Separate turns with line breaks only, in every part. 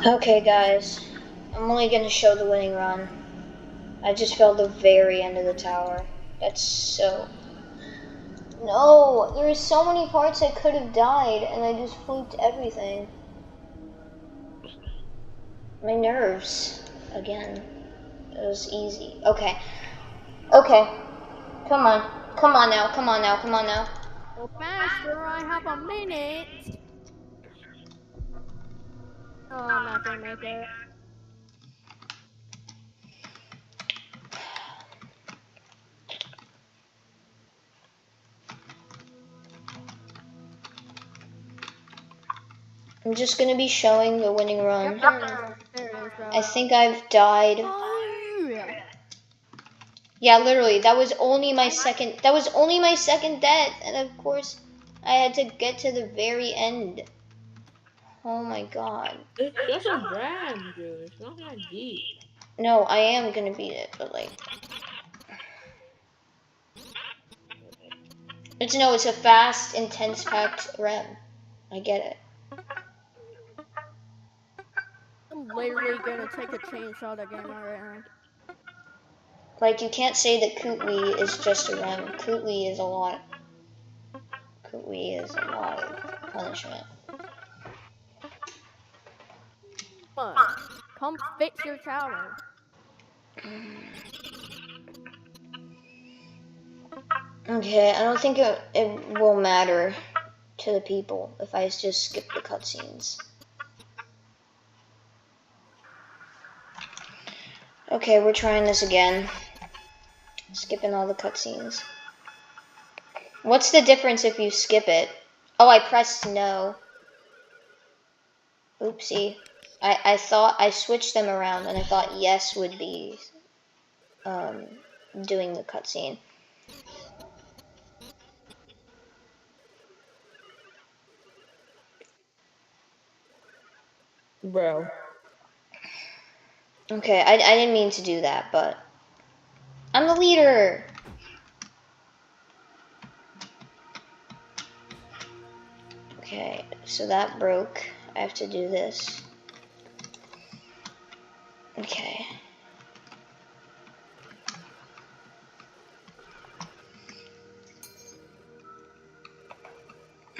Okay, guys, I'm only gonna show the winning run. I just fell the very end of the tower. That's so... No! There were so many parts I could have died, and I just fluked everything. My nerves. Again. It was easy. Okay. Okay. Come on. Come on now. Come on now. Come on now.
Go faster, I have a minute. Oh, I'm not gonna make it.
I'm just gonna be showing the winning run.
Yep, there it is, bro.
I think I've died.
Oh.
Yeah, literally, that was only my second death, and of course, I had to get to the very end. Oh my god.
It's just a ram, dude. It's not that deep.
No, I am gonna beat it, but like... It's a fast, intense packed rem. I get it.
I'm literally gonna take a chainsaw to game right now.
Like, you can't say that Kootli is just a rem. Kootli is a lot. Kootli is a lot of punishment.
Come fix your tower.
Okay, I don't think it will matter to the people if I just skip the cutscenes. Okay, we're trying this again. Skipping all the cutscenes. What's the difference if you skip it? Oh, I pressed no. Oopsie. I thought I switched them around, and I thought yes would be doing the cutscene.
Bro.
Okay, I didn't mean to do that, but I'm the leader. Okay, so that broke. I have to do this. Okay.
I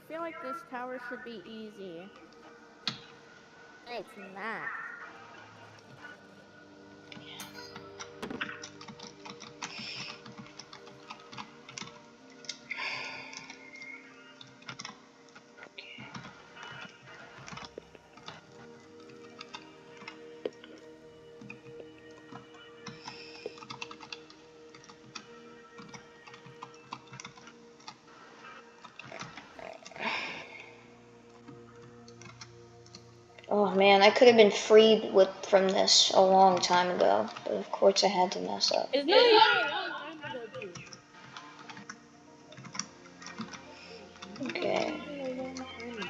feel like this tower should be easy. It's not.
Oh man, I could have been freed from this a long time ago, but of course I had to mess up.
It's not even a long time ago, too.
Okay.
It's not even a long time ago.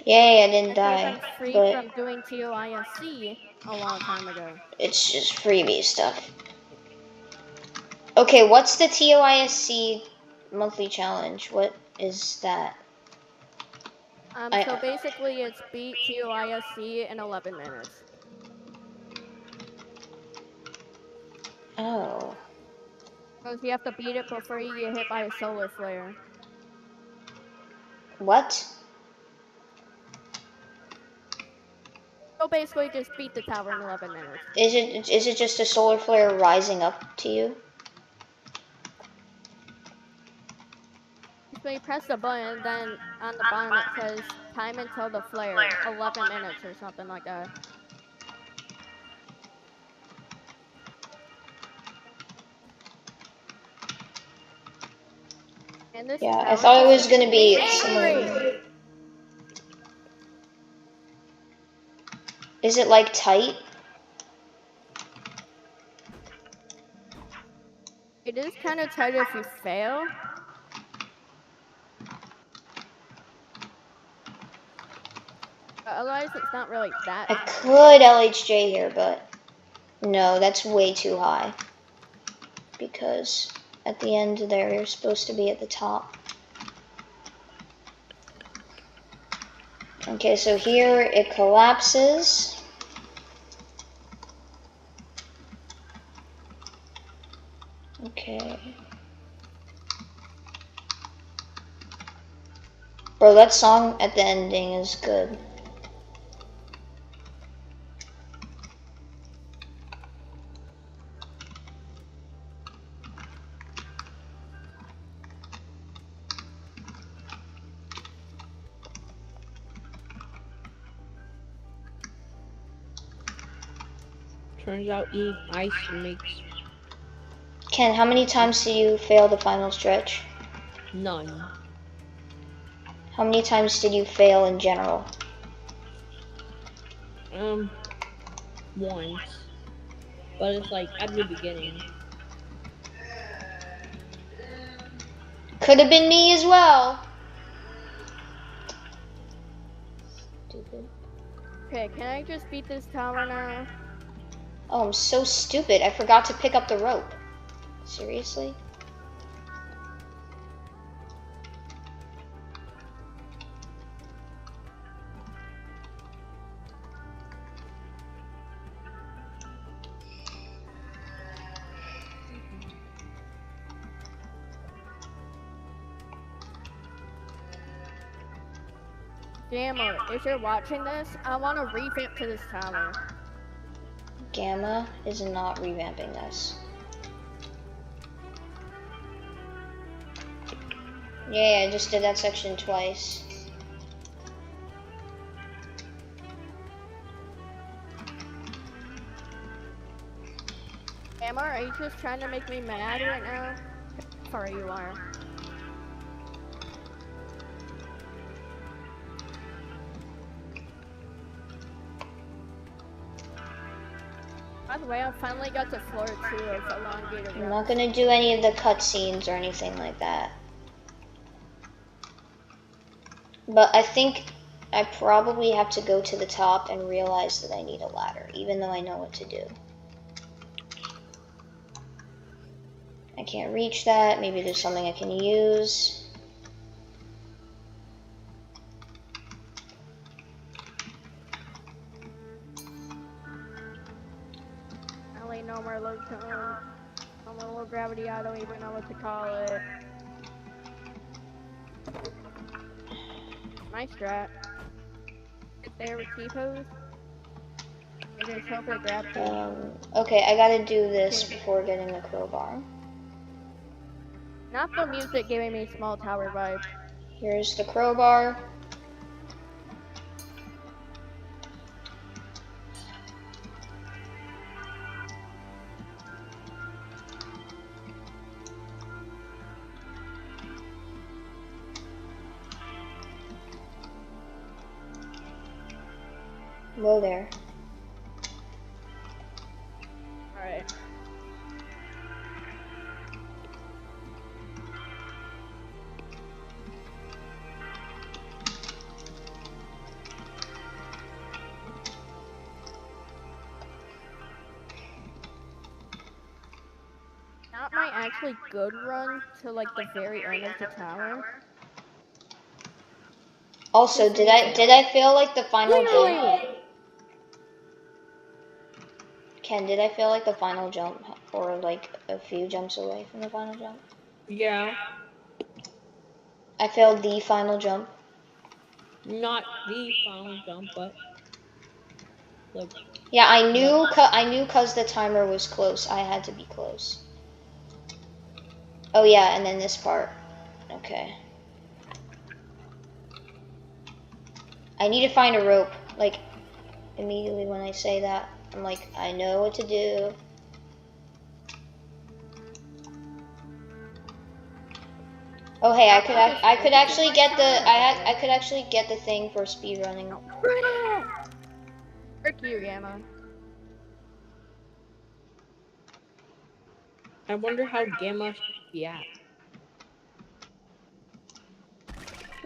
Yay, I didn't
I
die,
been free
but
from doing TOISC a long time ago.
it's just freebie stuff. Okay, what's the TOISC monthly challenge? What is that?
So basically it's beat TOISC in 11 minutes.
Oh.
Because you have to beat it before you get hit by a solar flare.
What?
So basically just beat the tower in 11 minutes.
Is it just a solar flare rising up to you?
So you press the button, then on the bottom it says time until the flare, 11 minutes or something like that. And this
Yeah, I thought it was gonna be similar. Is it like tight?
It is kind of tight if you fail. But otherwise it's not really that.
I could LHJ here, but no, that's way too high. Because at the end there, you're supposed to be at the top. Okay, so here it collapses. Okay. Bro, that song at the ending is good.
Turns out eating ice makes
Ken, how many times did you fail the final stretch?
none.
How many times did you fail in general?
Once. But it's like at the beginning.
Could have been me as well. Stupid.
Okay, can I just beat this tower now?
Oh, I'm so stupid. I forgot to pick up the rope. Seriously?
Gamma, if you're watching this, I want to revamp to this tower.
Gamma is not revamping this. Yeah, I just did that section twice.
Gamma, are you just trying to make me mad right now? Sorry, you are. By the way, I finally got to floor 2 of elongated
I'm
route.
not gonna do any of the cutscenes or anything like that. But I think I probably have to go to the top and realize that I need a ladder, even though I know what to do. I can't reach that. Maybe there's something I can use.
Only no more low tone. No more low gravity, I don't even know what to call it. Nice strat. There with T-pose. I just hope it grabs you.
Okay, I gotta do this before getting the crowbar.
Not the music giving me small tower vibe.
Here's the crowbar. Whoa there.
Alright. Not my actually good run to like the very end of the tower.
Also, did I fail like the final jump?
Clearly!
Ken, did I fail like the final jump or like a few jumps away from the final jump?
Yeah.
I failed the final jump.
Not the final jump, but like
Yeah, I knew cause the timer was close. I had to be close. Oh yeah, and then this part. Okay. I need to find a rope. Like immediately when I say that, I'm like, I know what to do. Oh hey, I could actually get the thing for speed running.
Frick you, Gamma.
I wonder how Gamma should be at.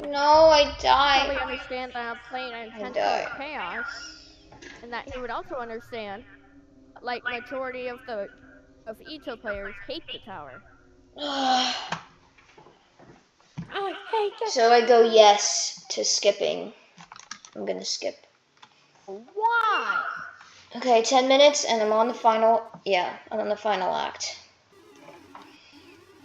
No, I
Probably
died.
understand that I'm playing
I
intentional
died.
chaos, and that he would also understand, like majority of Ito players hate the tower.
I hate it.
So I go yes to skipping. I'm gonna skip.
Why?
Okay, 10 minutes and I'm on the final. Yeah, I'm on the final act.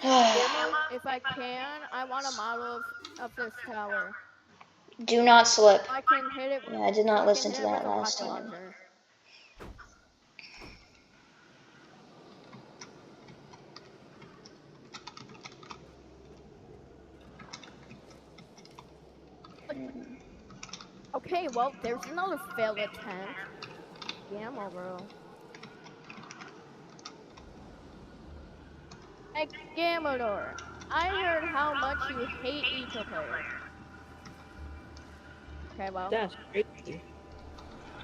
Gamma, if I can, I want a model of this tower.
Do not slip.
I can hit it.
Yeah, I did not listen to that
with a
last
rocket
time.
launcher. Okay, well, there's another failed attempt. Gamma, bro. Hey, Gamador, I heard how much you hate Eco players. Okay, well,
That's crazy.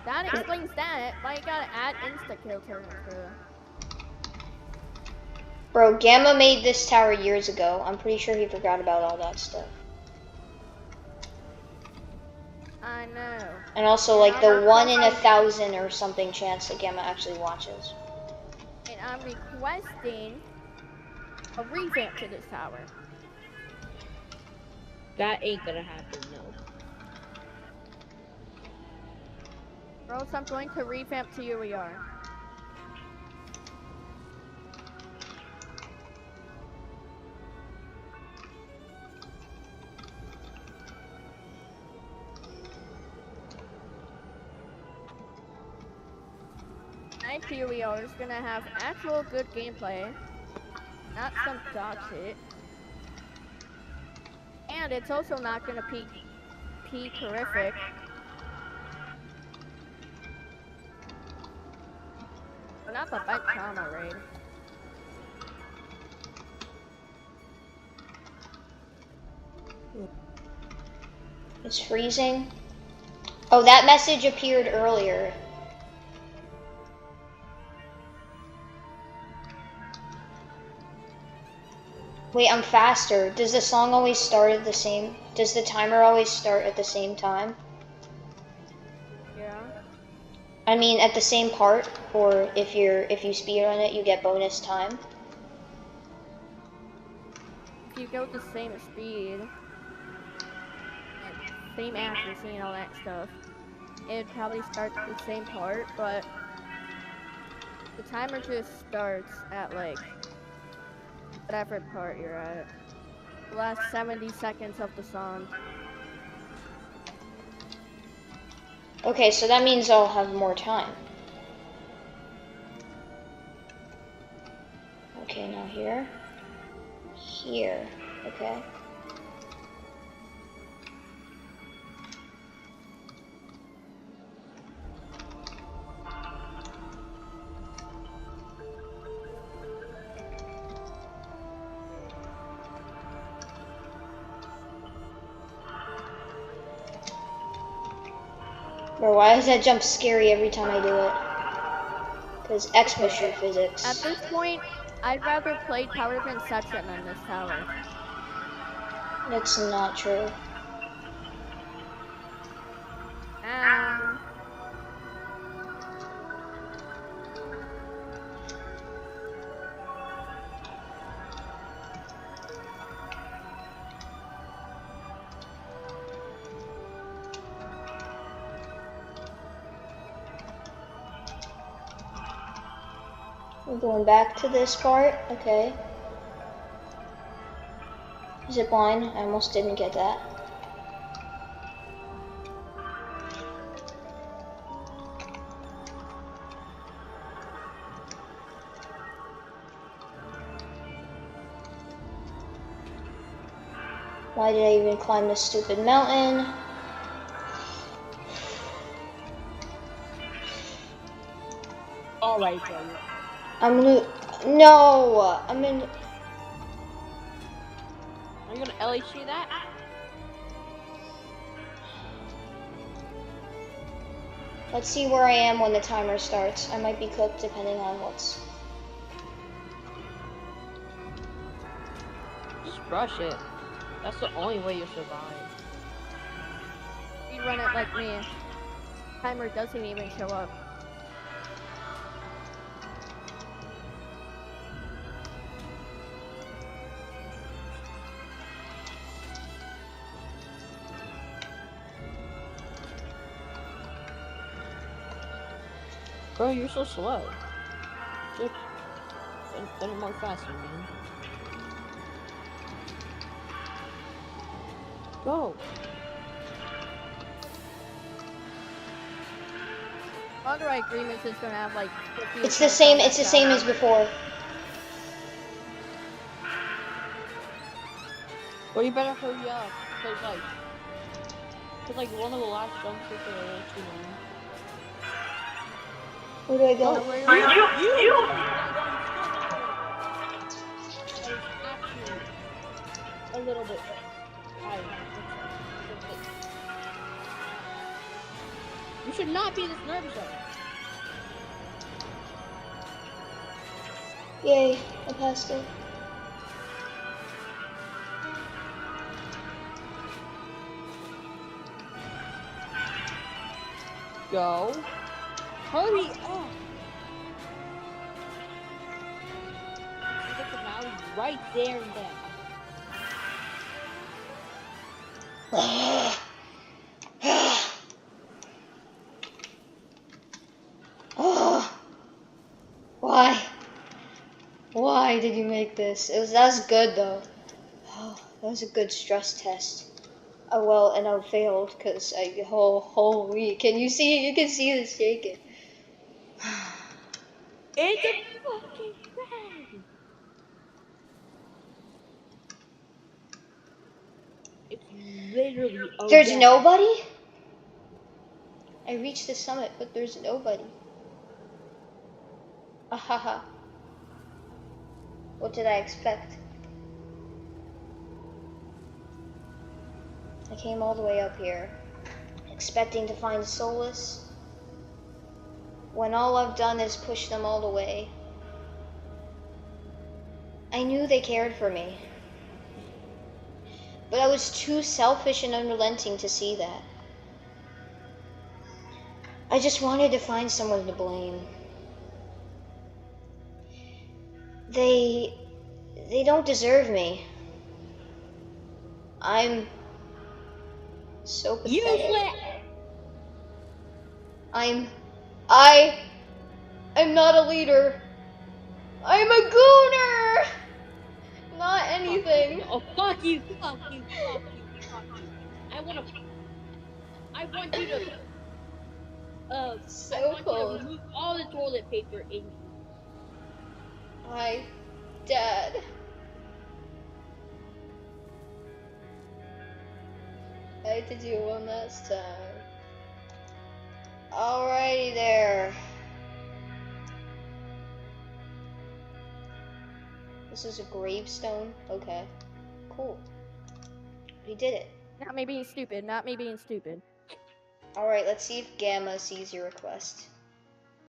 that explains that. Why you gotta add insta-kill turns for the...
Bro, Gamma made this tower years ago. I'm pretty sure he forgot about all that stuff.
I know.
And also, like, the 1 in 1,000 or something chance that Gamma actually watches.
And I'm requesting a revamp to this tower.
That ain't gonna happen, no.
Or else I'm going to revamp to UER. My UER is gonna have actual good gameplay, not some dog shit. And it's also not gonna peak horrific. But not the bite trauma raid.
It's freezing. Oh, that message appeared earlier. Wait, I'm faster. Does the song always start at the same? Does the timer always start at the same time?
Yeah.
I mean, at the same part, or if you speedrun it, you get bonus time.
If you go the same speed and same accuracy and all that stuff, it'd probably start the same part, but the timer just starts at like whatever part you're at. The last 70 seconds of the song.
Okay, so that means I'll have more time. Okay, now here. Here. Okay. Bro, why is that jump scary every time I do it? Because X mission physics.
At this point, I'd rather play Tower of Inception than this tower.
That's not true. We're going back to this part. Okay. Zip line. I almost didn't get that. Why did I even climb this stupid mountain?
Alright,
No! I'm in...
Are you gonna LHC that?
Let's see where I am when the timer starts. I might be cooked depending on what's...
Just rush it. That's the only way you'll survive.
You run it like me. Timer doesn't even show up.
Bro, you're so slow. Just done it more faster, man. Go.
Underwrite agreements is gonna have like 50
It's the
attempts
same.
on that
It's the same
shot.
as before.
Well, you better hurry up, cause one of the last jumps is a little too long.
Where do I
Go.
go?
Where
You. That is actually a little bit higher. You should not be this nervous of it.
Yay! I passed it.
Go. Hurry up. See the finale right there and then.
Why? Why did you make this? That was good though. Oh, that was a good stress test. Oh well, and I failed because holy. Can you see? You can see this shaking.
It's a fucking red. It's literally a
There's
red.
nobody? I reached the summit, but there's nobody. Ahaha. What did I expect? I came all the way up here, expecting to find solace, when all I've done is push them all away. I knew they cared for me, but I was too selfish and unrelenting to see that. I just wanted to find someone to blame. They don't deserve me. I'm so pathetic.
Useless.
I'm not a leader. I'm a gooner. Not anything.
Oh, fuck you. Fuck you. Fuck you. Fuck you. I want you to
So
I want you to
cold.
remove all the toilet paper in you.
My dad. I had to do one last time. Alrighty there. This is a gravestone? Okay. Cool. We did it.
Not me being stupid. Not me being stupid.
Alright, let's see if Gamma sees your request.